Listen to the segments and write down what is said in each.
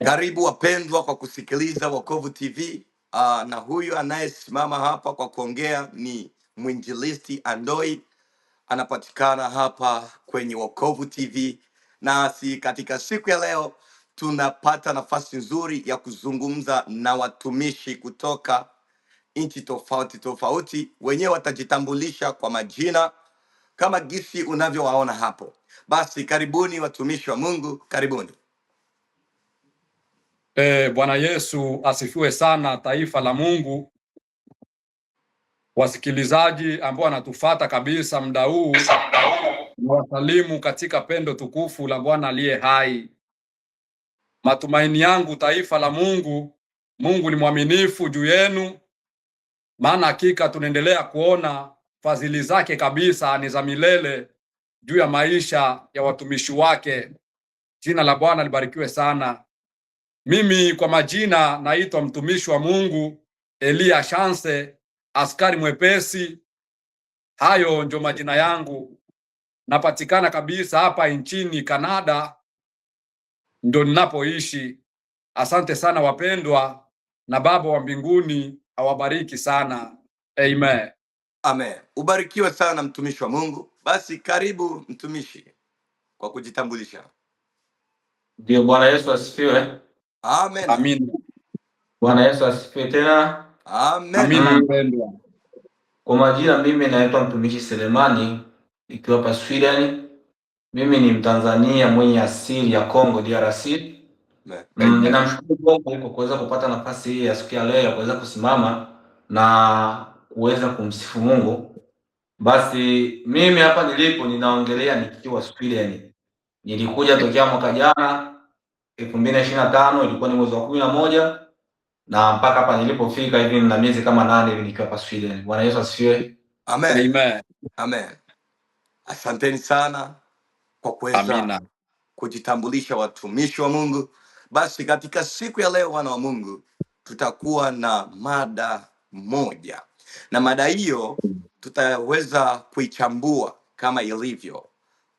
Karibu wapendwa kwa kusikiliza Wokovu TV. Na huyu anayesimama hapa kwa kuongea ni mwinjilisti Andoi, anapatikana hapa kwenye Wokovu TV. Na katika siku ya leo tunapata nafasi nzuri ya kuzungumza na watumishi kutoka nchi tofauti tofauti. Wenyewe watajitambulisha kwa majina kama gisi unavyowaona hapo. Basi karibuni watumishi wa Mungu, karibuni. Bwana Yesu asifiwe sana, taifa la Mungu, wasikilizaji ambao wanatufata kabisa muda huu, na wasalimu katika pendo tukufu la Bwana aliye hai. Matumaini yangu taifa la Mungu, Mungu ni mwaminifu juu yenu, maana hakika tunaendelea kuona fadhili zake kabisa ni za milele juu ya maisha ya watumishi wake. Jina la Bwana libarikiwe sana. Mimi kwa majina naitwa mtumishi wa Mungu Elia Chance, askari mwepesi. Hayo ndio majina yangu. Napatikana kabisa hapa nchini Kanada, ndio ninapoishi. Asante sana wapendwa, na Baba wa mbinguni awabariki sana. Amen. Amen. Ubarikiwe sana mtumishi wa Mungu. Basi karibu mtumishi kwa kujitambulisha. Ndio, Bwana Yesu asifiwe. Amen. Amin. Bwana Yesu asifiwe tena. Amen. Amin. Kwa majina mimi naitwa mtumishi Selemani, nikiwa hapa Sweden. Mimi ni Mtanzania mwenye asili ya Kongo DRC. Ninamshukuru Mungu kwa kuweza kupata nafasi hii ya siku ya leo ya kuweza kusimama na kuweza kumsifu Mungu. Basi mimi hapa nilipo ninaongelea nikiwa Sweden. Nilikuja tokea mwaka jana 2025, ilikuwa ni mwezi wa 11, na mpaka hapa nilipofika hivi na miezi kama 8 hivi nikiwa hapa Sweden. Bwana Yesu asifiwe. Amen. Amen. Amen. Asanteni sana kwa kuweza kujitambulisha watumishi wa Mungu. Basi katika siku ya leo wana wa Mungu, tutakuwa na mada moja, na mada hiyo tutaweza kuichambua kama ilivyo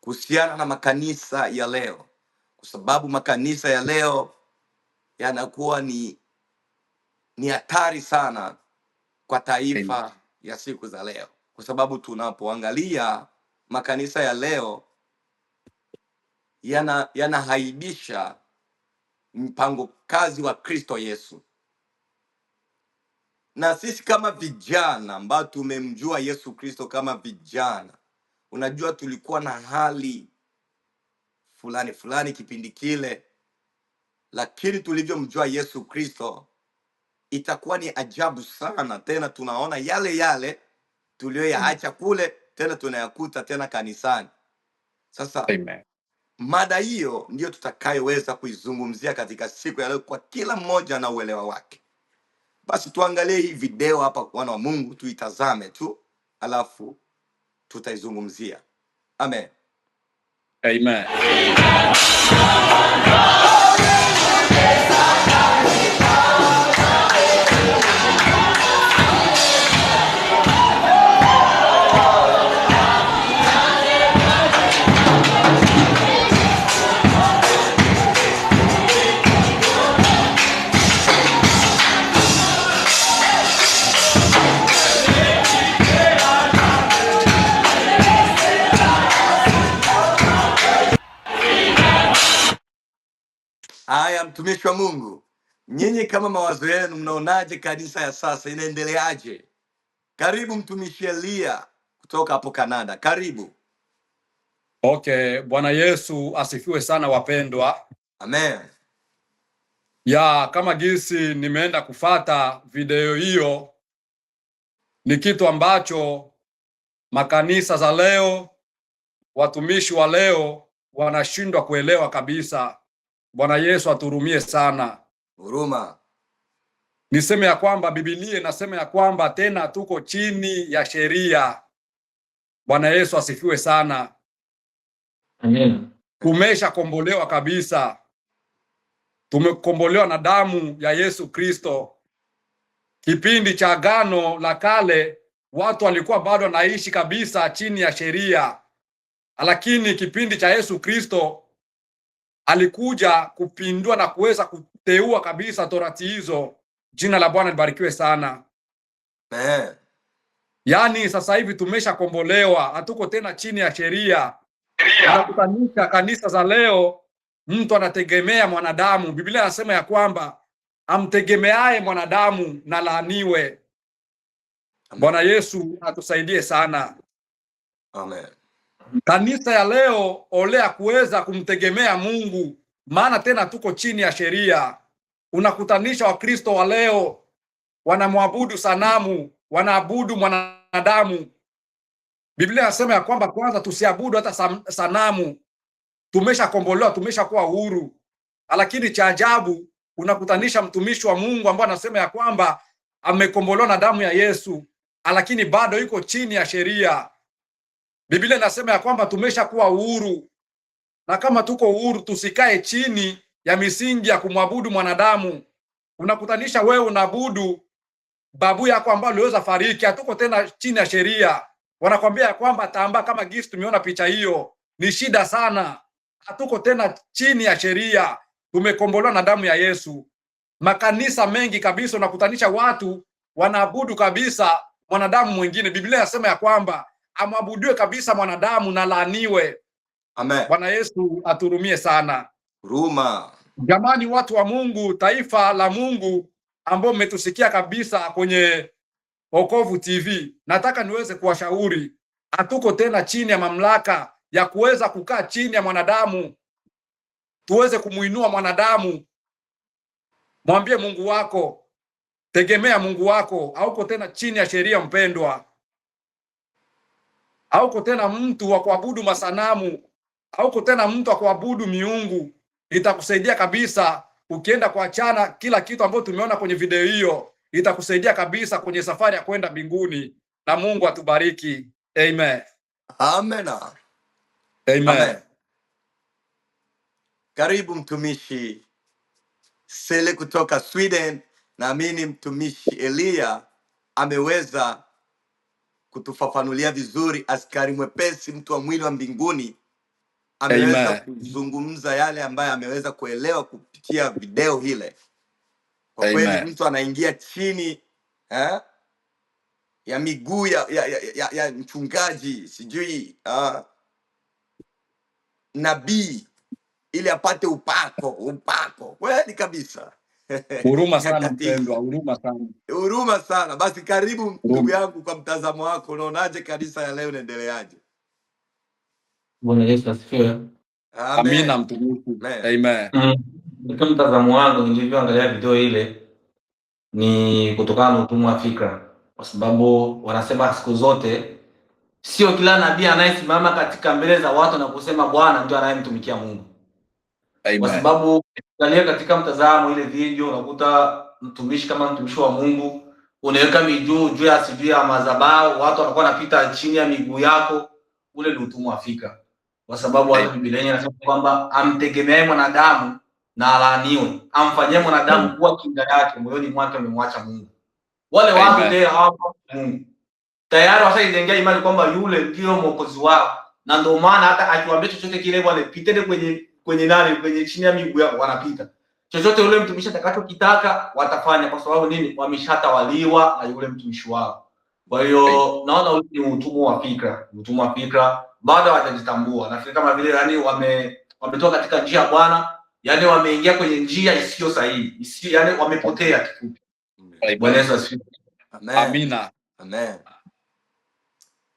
kuhusiana na makanisa ya leo, kwa sababu makanisa ya leo yanakuwa ni hatari sana kwa taifa ya siku za leo, kwa sababu tunapoangalia makanisa ya leo yanahaibisha mpango kazi wa Kristo Yesu. Na sisi kama vijana ambao tumemjua Yesu Kristo kama vijana, unajua tulikuwa na hali fulani kipindi kile, lakini tulivyomjua Yesu Kristo itakuwa ni ajabu sana. Tena tunaona yale tuliyoyaacha kule tena tunayakuta tena kanisani. Sasa Amen. Mada hiyo ndio tutakayoweza kuizungumzia katika siku ya leo, kwa kila mmoja na uelewa wake. Basi tuangalie hii video hapa, wana wa Mungu, tuitazame tu alafu tutaizungumzia. Amen. Amen. Haya, mtumishi wa Mungu, nyinyi kama mawazo yenu mnaonaje kanisa ya sasa inaendeleaje? Karibu mtumishi Elia kutoka hapo Kanada, karibu. Okay, Bwana Yesu asifiwe sana wapendwa. Amen. Kama gisi nimeenda kufata video hiyo, ni kitu ambacho makanisa za leo, watumishi wa leo wanashindwa kuelewa kabisa. Bwana Yesu aturumie sana. Huruma. Niseme ya kwamba Biblia inasema ya kwamba tena tuko chini ya sheria. Bwana Yesu asifiwe sana. Amen. Tumesha kombolewa kabisa. Tumekombolewa na damu ya Yesu Kristo. Kipindi cha Agano la Kale watu walikuwa bado wanaishi kabisa chini ya sheria. Lakini kipindi cha Yesu Kristo alikuja kupindua na kuweza kuteua kabisa torati hizo. Jina la Bwana libarikiwe sana. Yaani sasa hivi tumeshakombolewa, hatuko tena chini ya sheria. Unakutanisha kanisa za leo, mtu anategemea mwanadamu. Biblia inasema ya kwamba amtegemeaye mwanadamu na laaniwe. Bwana Yesu atusaidie sana. Amen. Kanisa ya leo olea kuweza kumtegemea Mungu, maana tena tuko chini ya sheria. Unakutanisha Wakristo wa leo wanamwabudu sanamu, wanaabudu mwanadamu. Biblia inasema ya kwamba kwanza tusiabudu hata sanamu. Tumeshakombolewa, tumeshakuwa huru. Lakini cha ajabu, unakutanisha mtumishi wa Mungu ambaye anasema ya kwamba amekombolewa na damu ya Yesu, lakini bado yuko chini ya sheria. Biblia inasema ya kwamba tumeshakuwa huru, na kama tuko huru tusikae chini ya misingi ya kumwabudu mwanadamu. Unakutanisha wewe unaabudu babu yako ambaye aliweza fariki, hatuko tena chini ya sheria. Wanakwambia ya kwamba tamba kama gisi tumeona picha hiyo, ni shida sana. Hatuko tena chini ya sheria, tumekombolewa na damu ya Yesu. Makanisa mengi kabisa unakutanisha watu wanaabudu kabisa mwanadamu mwingine. Biblia inasema ya kwamba amwabudiwe kabisa mwanadamu na laaniwe. Amen. Bwana Yesu aturumie sana. Huruma. Jamani, watu wa Mungu, taifa la Mungu ambao mmetusikia kabisa kwenye Wokovu TV, nataka niweze kuwashauri, hatuko tena chini ya mamlaka ya kuweza kukaa chini ya mwanadamu. Tuweze kumuinua mwanadamu. Mwambie Mungu wako, tegemea Mungu wako. Hauko tena chini ya sheria mpendwa. Hauko tena mtu wa kuabudu masanamu. Hauko tena mtu wa kuabudu miungu. Itakusaidia kabisa ukienda kuachana kila kitu ambacho tumeona kwenye video hiyo. Itakusaidia kabisa kwenye safari ya kwenda mbinguni, na Mungu atubariki. Amen. Amen. Amen. Amen. Karibu mtumishi Sele kutoka Sweden. Naamini mtumishi Elia ameweza kutufafanulia vizuri. Askari mwepesi, mtu wa mwili wa mbinguni, ameweza kuzungumza yale ambaye ameweza kuelewa kupitia video hile. Kwa kweli mtu anaingia chini ya miguu ya mchungaji, sijui nabii, ili apate upako. Kweli kabisa. Huruma sana mpendwa, huruma sana. Huruma sana. Basi karibu ndugu yangu, kwa mtazamo wako unaonaje kanisa ya leo, inaendeleaje? Bwana Yesu asifiwe. Amina mtukufu. Amen. Kwa mtazamo wangu nilivyoangalia video ile, ni kutokana na utumwa wa fikra, kwa sababu wanasema siku zote sio kila nabii anayesimama katika mbele za watu na kusema Bwana ndio anayemtumikia Mungu. Amen. Kwa sababu angalia katika mtazamo ile video, unakuta mtumishi kama mtumishi wa Mungu unaweka miguu juu ya sijui ya madhabahu, watu wanakuwa wanapita chini ya miguu yako. Ule ni utumwa wa fikra, kwa sababu hata Biblia inasema kwamba amtegemeaye mwanadamu na alaaniwe, amfanyie mwanadamu kuwa kinga yake, moyoni mwake amemwacha Mungu. Wale watu leo hapo Mungu tayari washaijengea imani kwamba yule ndio mwokozi wao, na ndio maana hata akiwaambia chochote kile, bwana pitende kwenye chini ya miguu yao, wanapita. Chochote yule mtumishi atakachokitaka watafanya, kwa sababu nini? Wameshatawaliwa na yule mtumishi wao. Kwa hiyo naona ule ni utumwa wa fikra, utumwa wa fikra. Bado hawajajitambua. Nafikiri kama vile yani wametoka katika njia ya Bwana, yani wameingia kwenye njia isiyo sahihi, yani wamepotea kifupi. Bwana Yesu asifiwe. Amen. Amina. Amen.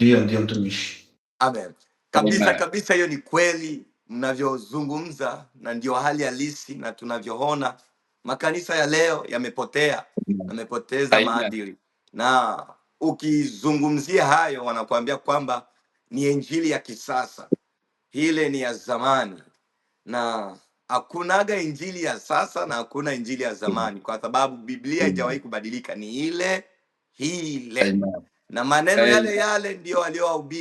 Ndio mtumishi. Amen. Kabisa kabisa, hiyo ni kweli mnavyozungumza, na ndio hali halisi, na tunavyoona makanisa ya leo yamepotea, yamepoteza maadili. Na ukizungumzia hayo wanakuambia kwamba ni injili ya kisasa, ile ni ya zamani. Na hakunaga injili ya sasa na hakuna injili ya zamani, kwa sababu Biblia haijawahi kubadilika, ni ile ile. Na maneno yale yale ndio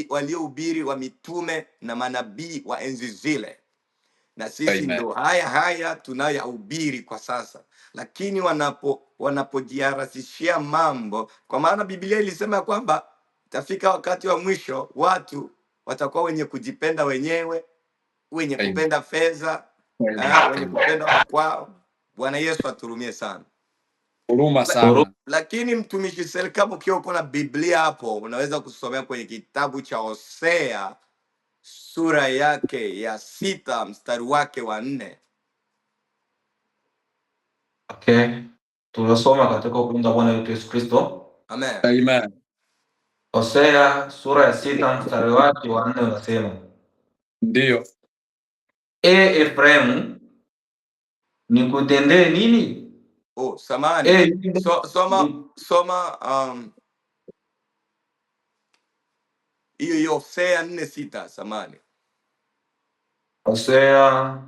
waliohubiri wa mitume na manabii wa enzi zile, na sisi ndio haya tunayohubiri kwa sasa. Lakini wanapojiarasishia mambo, kwa maana Biblia ilisema kwamba itafika wakati wa mwisho watu watakuwa wenye kujipenda wenyewe, wenye kupenda fedha, wenye kupenda wa kwao. Bwana Yesu aturumie sana. Huruma sana. Lakini mtumishi Sel, kama ukiwa uko na Biblia hapo, unaweza kusomea kwenye kitabu cha Hosea sura yake ya 6 mstari wake wa 4. Okay. Tunasoma katika upendo wa Bwana wetu Yesu Kristo. Amen. Amen. Hosea sura ya 6 mstari wake wa 4 unasema, ndio, Efraimu, nikutendee nini? Oh, samani. Soma hiyo Hosea 4:6, samani. Hosea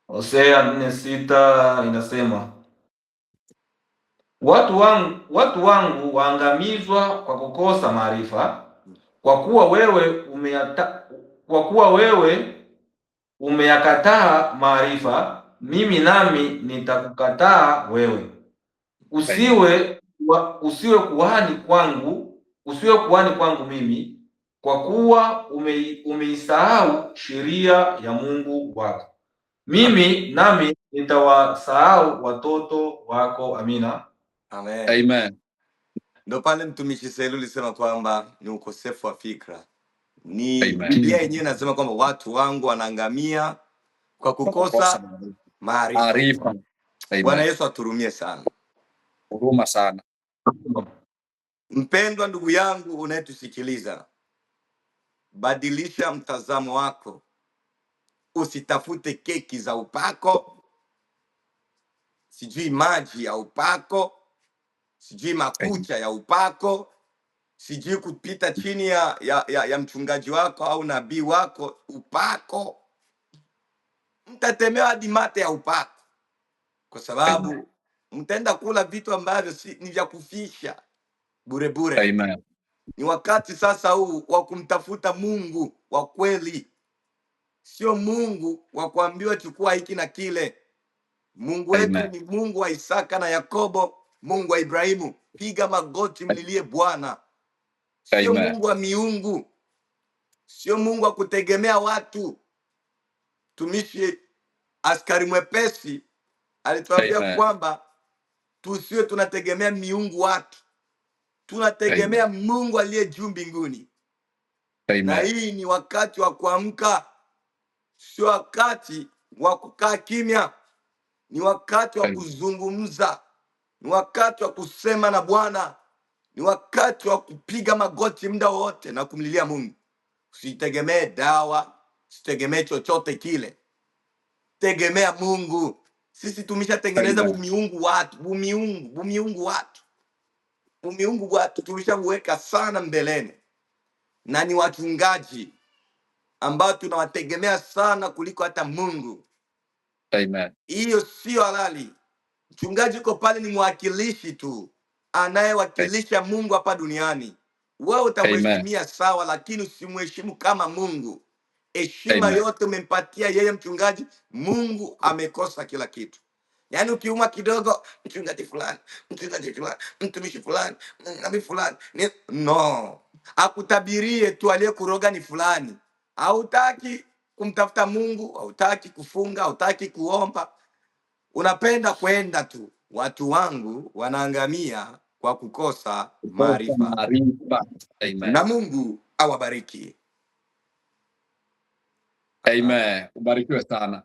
4:6 inasema, watu wangu waangamizwa kwa kukosa maarifa, kwa kuwa wewe umeyakataa maarifa, mimi nami nitakukataa wewe. Usiwe kuhani kwangu mimi, kwa kuwa umeisahau sheria ya Mungu wako. Mimi nami nitawasahau watoto wako. Amina. Amen. Amen. Ndio pale mtumishi Selu alisema kwamba ni ukosefu wa fikra. Ni Biblia yenyewe inasema kwamba watu wangu wanaangamia kwa kukosa maarifa. Bwana Yesu aturumie sana. Huruma sana. Mpendwa ndugu yangu unayetusikiliza, badilisha mtazamo wako. Usitafute keki za upako, sijui maji ya upako, sijui makucha ya upako, sijui kupita chini ya mchungaji wako au nabii wako upako. Mtatemewa hadi mate ya upako, kwa sababu mtaenda kula vitu ambavyo ni vya kufisha bure bure. Amen. Ni wakati sasa huu wa kumtafuta Mungu wa kweli, sio Mungu wa kuambiwa chukua hiki na kile. Mungu wetu ni Mungu wa Isaka na Yakobo, Mungu wa Ibrahimu. Piga magoti, mlilie Bwana. Sio Mungu wa miungu, sio Mungu wa kutegemea watu. Tumishi Askari Mwepesi alituambia kwamba tusiwe tunategemea miungu watu, tunategemea Mungu aliye juu mbinguni. Na hii ni wakati wa kuamka, sio wakati wa kukaa kimya. Ni wakati wa kuzungumza, ni wakati wa kusema na Bwana, ni wakati wa kupiga magoti muda wote na kumlilia Mungu. Usitegemee dawa, usitegemee chochote kile, tegemea Mungu. Sisi tumeshatengeneza bumiungu watu tumeshaweka sana mbeleni, na ni wachungaji ambao tunawategemea sana kuliko hata Mungu. Amen. Hiyo sio halali. Mchungaji uko pale ni mwakilishi tu, anayewakilisha Mungu hapa duniani. Wewe utamheshimia sawa, lakini usimheshimu kama Mungu. Heshima yote umempatia yeye mchungaji. Mungu amekosa kila kitu. Yaani ukiuma kidogo, mchungaji fulani, mtumishi fulani, nabii fulani, no. Akutabirie tu, aliyekuroga ni fulani. Hautaki kumtafuta Mungu, hautaki kufunga, hautaki kuomba. Unapenda kwenda tu. Watu wangu wanaangamia kwa kukosa maarifa. Na Mungu awabariki. Amen. Ubarikiwe sana.